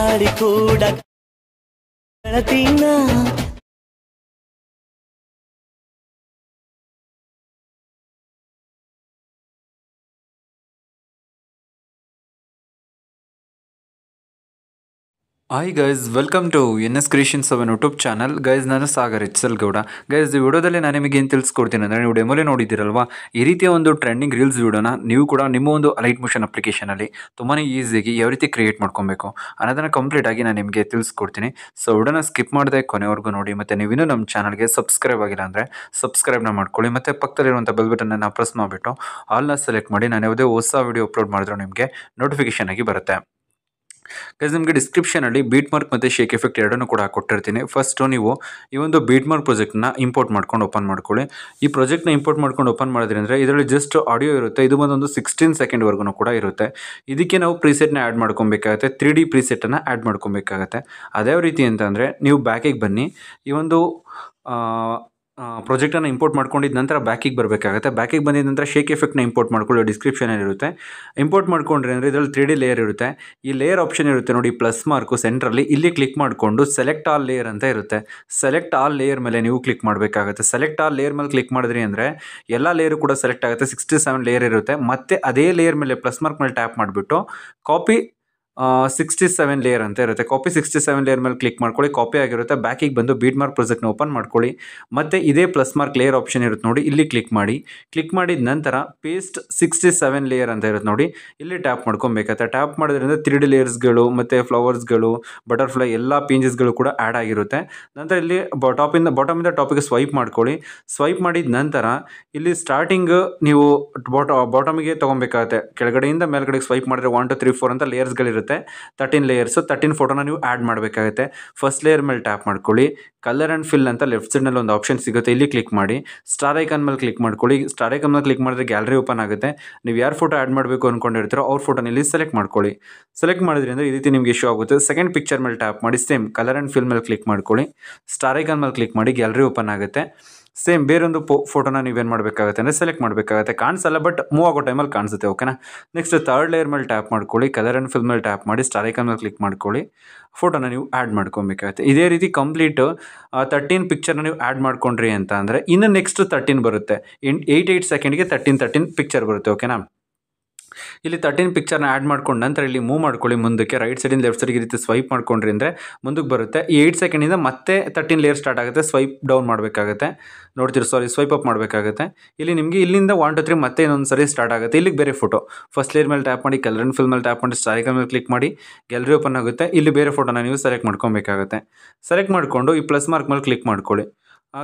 ಆಡಿ ಕೂಡ ಗೆಳತಿನ hi guys, welcome to NS creations ಅವನ್ ಯೂಟ್ಯೂಬ್ ಚಾನಲ್. ಗೈಸ್, ನಾನು ಸಾಗರ್ ಎಚ್.ಎಲ್. ಗೌಡ. ಗೈಸ್, ಈ ವಿಡಿಯೋದಲ್ಲಿ ನಾನು ನಿಮಗೆ ಏನು ತಿಳಿಸ್ಕೊಡ್ತೀನಿ ಅಂದರೆ, ನೀವು ಡೆಮೋಲಿ ನೋಡಿದ್ದೀರಲ್ವಾ, ಈ ರೀತಿಯ ಒಂದು ಟ್ರೆಂಡಿಂಗ್ ರೀಲ್ಸ್ ವಿಡಿಯೋನ ನೀವು ಕೂಡ ನಿಮ್ಮ ಒಂದು ಲೈಟ್ ಮೋಷನ್ ಅಪ್ಲಿಕೇಶನಲ್ಲಿ ತುಂಬಾ ಈಸಿಯಾಗಿ ಯಾವ ರೀತಿ ಕ್ರಿಯೇಟ್ ಮಾಡ್ಕೊಬೇಕು ಅನ್ನೋದನ್ನು ಕಂಪ್ಲೀಟಾಗಿ ನಾನು ನಿಮಗೆ ತಿಳಿಸ್ಕೊಡ್ತೀನಿ. ಸೊ ವಿಡಿಯೋನ ಸ್ಕಿಪ್ ಮಾಡದೆ ಕೊನೆವರೆಗೂ ನೋಡಿ. ಮತ್ತು ನೀವಿನ್ನೂ ನಮ್ಮ ಚಾನಲ್ಗೆ ಸಬ್ಸ್ಕ್ರೈಬ್ ಆಗಿಲ್ಲ ಅಂದರೆ ಸಬ್ಸ್ಕ್ರೈಬ್ನ ಮಾಡ್ಕೊಳ್ಳಿ. ಮತ್ತು ಪಕ್ಕದಲ್ಲಿರುವಂಥ ಬೆಲ್ ಬಟನ್ನ ಪ್ರೆಸ್ ಮಾಡಿಬಿಟ್ಟು ಆಲ್ನ ಸೆಲೆಕ್ಟ್ ಮಾಡಿ. ನಾನು ಯಾವುದೇ ಹೊಸ ವಿಡಿಯೋ ಅಪ್ಲೋಡ್ ಮಾಡಿದ್ರು ನಿಮಗೆ ನೋಟಿಫಿಕೇಶನ್ ಆಗಿ ಬರುತ್ತೆ. ಗೈಸ್, ನಿಮಗೆ ಡಿಸ್ಕ್ರಿಪ್ಷನಲ್ಲಿ ಬೀಟ್ ಮಾರ್ಕ್ ಮತ್ತು ಶೇಕ್ ಎಫೆಕ್ಟ್ ಎರಡನ್ನೂ ಕೂಡ ಕೊಟ್ಟಿರ್ತೀನಿ. ಫಸ್ಟು ನೀವು ಈ ಒಂದು ಬೀಟ್ ಮಾರ್ಕ್ ಪ್ರಾಜೆಕ್ಟ್ನ ಇಂಪೋರ್ಟ್ ಮಾಡ್ಕೊಂಡು ಓಪನ್ ಮಾಡ್ಕೊಳ್ಳಿ. ಈ ಪ್ರಾಜೆಕ್ಟ್ನ ಇಂಪೋರ್ಟ್ ಮಾಡ್ಕೊಂಡು ಓಪನ್ ಮಾಡಿದ್ರಿ ಅಂದರೆ ಇದರಲ್ಲಿ ಜಸ್ಟ್ ಆಡಿಯೋ ಇರುತ್ತೆ. ಇದು ಒಂದು 16 ಸೆಕೆಂಡ್ವರೆಗೂ ಕೂಡ ಇರುತ್ತೆ. ಇದಕ್ಕೆ ನಾವು ಪ್ರೀಸೆಟ್ನ ಆ್ಯಡ್ ಮಾಡ್ಕೊಬೇಕಾಗುತ್ತೆ. 3D ಪ್ರೀಸೆಟನ್ನು ಆ್ಯಡ್ ಮಾಡ್ಕೊಬೇಕಾಗತ್ತೆ. ಅದೇ ರೀತಿ ಅಂತ ಅಂದರೆ ನೀವು ಬ್ಯಾಕಿಗೆ ಬನ್ನಿ. ಈ ಒಂದು ಪ್ರಾಜೆಕ್ಟನ್ನು ಇಂಪೋರ್ಟ್ ಮಾಡ್ಕೊಂಡಿದ್ದ ನಂತರ ಬ್ಯಾಕಿಗೆ ಬರಬೇಕಾಗುತ್ತೆ. ಬ್ಯಾಕಿಗೆ ಬಂದಿದ್ದ ನಂತರ ಶೇಕ್ ಎಫೆಕ್ಟ್ನ ಇಂಪೋರ್ಟ್ ಮಾಡ್ಕೊಳ್ಳೋ ಡಿಸ್ಕ್ರಿಪ್ಷನಲ್ಲಿ ಇರುತ್ತೆ. ಇಂಪೋರ್ಟ್ ಮಾಡ್ಕೊಂಡ್ರೆ ಅಂದರೆ ಇದರಲ್ಲಿ 3D ಲೇಯರ್ ಇರುತ್ತೆ. ಈ ಲೇಯರ್ ಆಪ್ಷನ್ ಇರುತ್ತೆ ನೋಡಿ, ಪ್ಲಸ್ ಮಾರ್ಕು ಸೆಂಟ್ರಲ್ಲಿ, ಇಲ್ಲಿ ಕ್ಲಿಕ್ ಮಾಡಿಕೊಂಡು ಸೆಲೆಕ್ಟ್ ಆಲ್ ಲೇಯರ್ ಅಂತ ಇರುತ್ತೆ. ಸೆಲೆಕ್ಟ್ ಆಲ್ ಲೇಯರ್ ಮೇಲೆ ನೀವು ಕ್ಲಿಕ್ ಮಾಡಬೇಕಾಗುತ್ತೆ. ಸೆಲೆಕ್ಟ್ ಆಲ್ ಲೇಯರ್ ಮೇಲೆ ಕ್ಲಿಕ್ ಮಾಡಿದ್ರಿ ಅಂದರೆ ಎಲ್ಲ ಲೇಯರು ಕೂಡ ಸೆಲೆಕ್ಟ್ ಆಗುತ್ತೆ. 67 ಲೇಯರ್ ಇರುತ್ತೆ. ಮತ್ತು ಅದೇ ಲೇಯರ್ ಮೇಲೆ ಪ್ಲಸ್ ಮಾರ್ಕ್ ಮೇಲೆ ಟ್ಯಾಪ್ ಮಾಡಿಬಿಟ್ಟು ಕಾಪಿ 67 ಲೇಯರ್ ಅಂತ ಇರುತ್ತೆ. ಕಾಪಿ 67 ಲೇಯರ್ ಮೇಲೆ ಕ್ಲಿಕ್ ಮಾಡ್ಕೊಳ್ಳಿ. ಕಾಪಿ ಆಗಿರುತ್ತೆ. ಬ್ಯಾಕಿಗೆ ಬಂದು ಬೀಟ್ ಮಾರ್ಕ್ ಪ್ರಾಜೆಕ್ಟ್ನ ಓಪನ್ ಮಾಡ್ಕೊಳ್ಳಿ. ಮತ್ತು ಇದೇ ಪ್ಲಸ್ ಮಾರ್ಕ್ ಲೇಯರ್ ಆಪ್ಷನ್ ಇರುತ್ತೆ ನೋಡಿ, ಇಲ್ಲಿ ಕ್ಲಿಕ್ ಮಾಡಿ. ಕ್ಲಿಕ್ ಮಾಡಿದ ನಂತರ ಪೇಸ್ಟ್ 67 ಲೇಯರ್ ಅಂತ ಇರುತ್ತೆ ನೋಡಿ, ಇಲ್ಲಿ ಟ್ಯಾಪ್ ಮಾಡ್ಕೊಬೇಕಾಗುತ್ತೆ. ಟ್ಯಾಪ್ ಮಾಡೋದ್ರಿಂದ 3D ಲೇಯರ್ಸ್ಗಳು ಮತ್ತು ಫ್ಲವರ್ಸ್ಗಳು, ಬಟರ್ಫ್ಲೈ ಎಲ್ಲ ಪೇಂಜಸ್ಗಳು ಕೂಡ ಆ್ಯಡ್ ಆಗಿರುತ್ತೆ. ನಂತರ ಇಲ್ಲಿ ಬಾಟಮಿಂದ ಟಾಪಿಗೆ ಸ್ವೈಪ್ ಮಾಡ್ಕೊಳ್ಳಿ. ಸ್ವೈಪ್ ಮಾಡಿದ ನಂತರ ಇಲ್ಲಿ ಸ್ಟಾರ್ಟಿಂಗ್ ನೀವು ಬಾಟಮಿಗೆ ತೊಗೊಬೇಕಾಗುತ್ತೆ. ಕೆಳಗಡೆಯಿಂದ ಮೇಲ್ಗಡೆಗೆ ಸ್ವೈಪ್ ಮಾಡಿದ್ರೆ 1 2 3 4 ಅಂತ ಲೇಯರ್ಸ್ಗಳಿರುತ್ತೆ. 13 ಲೇಯರ್ಸ್, 13 ಫೋಟೋನ ನೀವು ಆ್ಯಡ್ ಮಾಡಬೇಕಾಗುತ್ತೆ. ಫಸ್ಟ್ ಲೇಯರ್ ಮೇಲೆ ಟ್ಯಾಪ್ ಮಾಡ್ಕೊಳ್ಳಿ. ಕಲರ್ ಆ್ಯಂಡ್ ಫಿಲ್ ಅಂತ ಲೆಫ್ಟ್ ಸೈಡ್ನಲ್ಲಿ ಒಂದು ಆಪ್ಷನ್ ಸಿಗುತ್ತೆ, ಇಲ್ಲಿ ಕ್ಲಿಕ್ ಮಾಡಿ. ಸ್ಟಾರ್ ಐಕಾನ್ ಮೇಲೆ ಕ್ಲಿಕ್ ಮಾಡ್ಕೊಳ್ಳಿ. ಸ್ಟಾರ್ ಐಕಾನ್ ಮೇಲೆ ಕ್ಲಿಕ್ ಮಾಡಿದ್ರೆ ಗ್ಯಾಲರಿ ಓಪನ್ ಆಗುತ್ತೆ. ನೀವು ಯಾರು ಫೋಟೋ ಆ್ಯಡ್ ಮಾಡಬೇಕು ಅಂದ್ಕೊಂಡಿರ್ತೀರೋ ಅವ್ರ ಫೋಟೋನ ಇಲ್ಲಿ ಸೆಲೆಕ್ಟ್ ಮಾಡ್ಕೊಳ್ಳಿ. ಸೆಲೆಕ್ಟ್ ಮಾಡಿದ್ರಿಂದ ಈ ರೀತಿ ನಿಮಗೆ ಇಶ್ಯೂ ಆಗುತ್ತೆ. ಸೆಕೆಂಡ್ ಪಿಕ್ಚರ್ ಮೇಲೆ ಟ್ಯಾಪ್ ಮಾಡಿ. ಸೇಮ್ ಕಲರ್ ಆ್ಯಂಡ್ ಫಿಲ್ ಮೇಲೆ ಕ್ಲಿಕ್ ಮಾಡ್ಕೊಳ್ಳಿ. ಸ್ಟಾರ್ ಐಕಾನ್ ಮೇಲೆ ಕ್ಲಿಕ್ ಮಾಡಿ, ಗ್ಯಾಲರಿ ಓಪನ್ ಆಗುತ್ತೆ. ಸೇಮ್ ಬೇರೊಂದು ಫೋಟೋನ ನೀವೇನು ಮಾಡಬೇಕಾಗುತ್ತೆ ಅಂದರೆ ಸೆಲೆಕ್ಟ್ ಮಾಡಬೇಕಾಗುತ್ತೆ. ಕಾಣಿಸಲ್ಲ, ಬಟ್ ಮೂವ್ ಆಗೋ ಟೈಮಲ್ಲಿ ಕಾಣಿಸುತ್ತೆ. ಓಕೆನಾ. ನೆಕ್ಸ್ಟ್ ಥರ್ಡ್ ಲೇಯರ್ ಮೇಲೆ ಟ್ಯಾಪ್ ಮಾಡ್ಕೊಳ್ಳಿ. ಕಲರ್ ಆ್ಯಂಡ್ ಫಿಲ್ ಮೇಲೆ ಟ್ಯಾಪ್ ಮಾಡಿ, ಸ್ಟಾರ್ ಐಕಾನ್ ಮೇಲೆ ಕ್ಲಿಕ್ ಮಾಡ್ಕೊಳ್ಳಿ. ಫೋಟೋನ ನೀವು ಆ್ಯಡ್ ಮಾಡ್ಕೊಬೇಕಾಗುತ್ತೆ. ಇದೇ ರೀತಿ ಕಂಪ್ಲೀಟ್ 13 ಪಿಕ್ಚರ್ನ ನೀವು ಆ್ಯಡ್ ಮಾಡ್ಕೊಂಡ್ರಿ ಅಂತ ಅಂದರೆ ಇನ್ನು ನೆಕ್ಸ್ಟ್ 13 ಬರುತ್ತೆ. 8 ಸೆಕೆಂಡ್ಗೆ 13 ಪಿಕ್ಚರ್ ಬರುತ್ತೆ. ಓಕೆನಾ. ಇಲ್ಲಿ 13 ಪಿಕ್ಚರ್ನ ಆ್ಯಡ್ ಮಾಡ್ಕೊಂಡು ನಂತರ ಇಲ್ಲಿ ಮೂವ್ ಮಾಡ್ಕೊಳ್ಳಿ ಮುಂದಕ್ಕೆ. ರೈಟ್ ಸೈಡಿಂದ ಲೆಫ್ಟ್ ಸೈಡ್ಗೆ ಈ ರೀತಿ ಸ್ವೈಪ್ ಮಾಡ್ಕೊಂಡ್ರಿ ಅಂದರೆ ಮುಂದಕ್ಕೆ ಬರುತ್ತೆ. ಈ 8 ಸೆಕೆಂಡಿಂದ ಮತ್ತೆ 13 ಲೇಯರ್ ಸ್ಟಾರ್ಟ್ ಆಗುತ್ತೆ. ಸ್ವೈಪ್ ಡೌನ್ ಮಾಡಬೇಕಾಗುತ್ತೆ. ಸ್ವೈಪ್ ಅಪ್ ಮಾಡಬೇಕಾಗುತ್ತೆ. ಇಲ್ಲಿ ನಿಮಗೆ ಇಲ್ಲಿಂದ 1 2 3 ಮತ್ತೆ ಇನ್ನೊಂದು ಸರಿ ಸ್ಟಾರ್ಟ್ ಆಗುತ್ತೆ. ಇಲ್ಲಿಗೆ ಬೇರೆ ಫೋಟೋ. ಫಸ್ಟ್ ಲೇಯರ್ ಮೇಲೆ ಟ್ಯಾಪ್ ಮಾಡಿ, ಕಲರ್ ಆ್ಯಂಡ್ ಫಿಲ್ ಮೇಲೆ ಟ್ಯಾಪ್ ಮಾಡಿ, ಸ್ಟಾರ್ ಐಕಾನ್ ಮೇಲೆ ಕ್ಲಿಕ್ ಮಾಡಿ, ಗ್ಯಾಲರಿ ಓಪನ್ ಆಗುತ್ತೆ. ಇಲ್ಲಿ ಬೇರೆ ಫೋಟೋನ ನೀವು ಸೆಲೆಕ್ಟ್ ಮಾಡ್ಕೊಬೇಕಾಗುತ್ತೆ. ಸೆಲೆಕ್ಟ್ ಮಾಡಿಕೊಂಡು ಈ ಪ್ಲಸ್ ಮಾರ್ಕ್ ಮೇಲೆ ಕ್ಲಿಕ್ ಮಾಡ್ಕೊಳ್ಳಿ.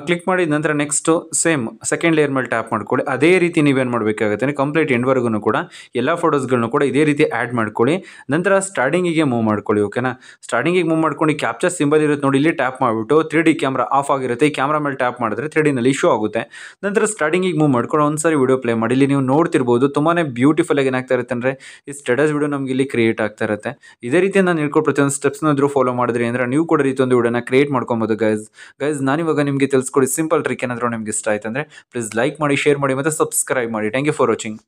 ಕ್ಲಿಕ್ ಮಾಡಿದ ನಂತರ ನೆಕ್ಸ್ಟು ಸೇಮ್ ಸೆಕೆಂಡ್ ಲೇಯರ್ ಮೇಲೆ ಟ್ಯಾಪ್ ಮಾಡ್ಕೊಳ್ಳಿ. ಅದೇ ರೀತಿ ನೀವೇನು ಮಾಡಬೇಕಾಗುತ್ತೆ, ಕಂಪ್ಲೀಟ್ ಎಂಡ್ವರೆಗೂ ಕೂಡ ಎಲ್ಲ ಫೋಟೋಸ್ಗಳನ್ನು ಕೂಡ ಇದೇ ರೀತಿ ಆ್ಯಡ್ ಮಾಡ್ಕೊಳ್ಳಿ. ನಂತರ ಸ್ಟಾರ್ಟಿಂಗಿಗೆ ಮೂವ್ ಮಾಡ್ಕೊಳ್ಳಿ. ಓಕೆನಾ. ಸ್ಟಾರ್ಟಿಂಗಿಗೆ ಮೂವ್ ಮಾಡ್ಕೊಂಡು ಕ್ಯಾಪ್ಚರ್ ಸಿಂಬಲ್ ಇರುತ್ತೆ ನೋಡಿ, ಇಲ್ಲಿ ಟ್ಯಾಪ್ ಮಾಡಿಬಿಟ್ಟು 3D ಕ್ಯಾಮ್ರಾ ಆಫ್ ಆಗಿರುತ್ತೆ. ಈ ಕ್ಯಾಮ್ರಾ ಮೇಲೆ ಟ್ಯಾಪ್ ಮಾಡಿದ್ರೆ 3Dನಲ್ಲಿ ಇಶ್ಯೂ ಆಗುತ್ತೆ. ನಂತರ ಸ್ಟಾರ್ಟಿಂಗಿಗೆ ಮೂವ್ ಮಾಡ್ಕೊಂಡು ಒಂದ್ಸರಿ ವಿಡಿಯೋ ಪ್ಲೇ ಮಾಡಿ. ಇಲ್ಲಿ ನೀವು ನೋಡ್ತಿರ್ಬೋದು ತುಂಬಾ ಬ್ಯೂಟಿಫುಲ್ ಆಗಿ ಏನಾಗ್ತಾ ಇರುತ್ತೆ ಅಂದರೆ ಈ ಸ್ಟೇಟಸ್ ವಿಡಿಯೋ ನಮಗೆ ಇಲ್ಲಿ ಕ್ರಿಯೇಟ್ ಆಗ್ತಾ ಇರುತ್ತೆ. ಇದೇ ರೀತಿ ನಾನು ಹೇಳ್ಕೊಟ್ಟು ಪ್ರತಿಯೊಂದು ಸ್ಟೆಪ್ಸ್ನಾದರೂ ಫಾಲೋ ಮಾಡಿದ್ರಿ ಅಂದರೆ ನೀವು ಕೂಡ ರೀತಿ ಒಂದು ವಿಡಿಯೋನ ಕ್ರಿಯೇಟ್ ಮಾಡ್ಕೊಬೋದು. ಗೈಸ್ ನಾನಿವಾಗ ನಿಮಗೆ ತಿಳಿಸ್ಕೊಡಿ ಸಿಂಪಲ್ ಟ್ರಿಕ್. ಏನಾದರೂ ನಿಮ್ಗೆ ಇಷ್ಟ ಆಯ್ತು ಅಂದರೆ ಪ್ಲೀಸ್ ಲೈಕ್ ಮಾಡಿ, ಶೇರ್ ಮಾಡಿ ಮತ್ತು ಸಬ್ಸ್ಕ್ರೈಬ್ ಮಾಡಿ. Thank you for watching.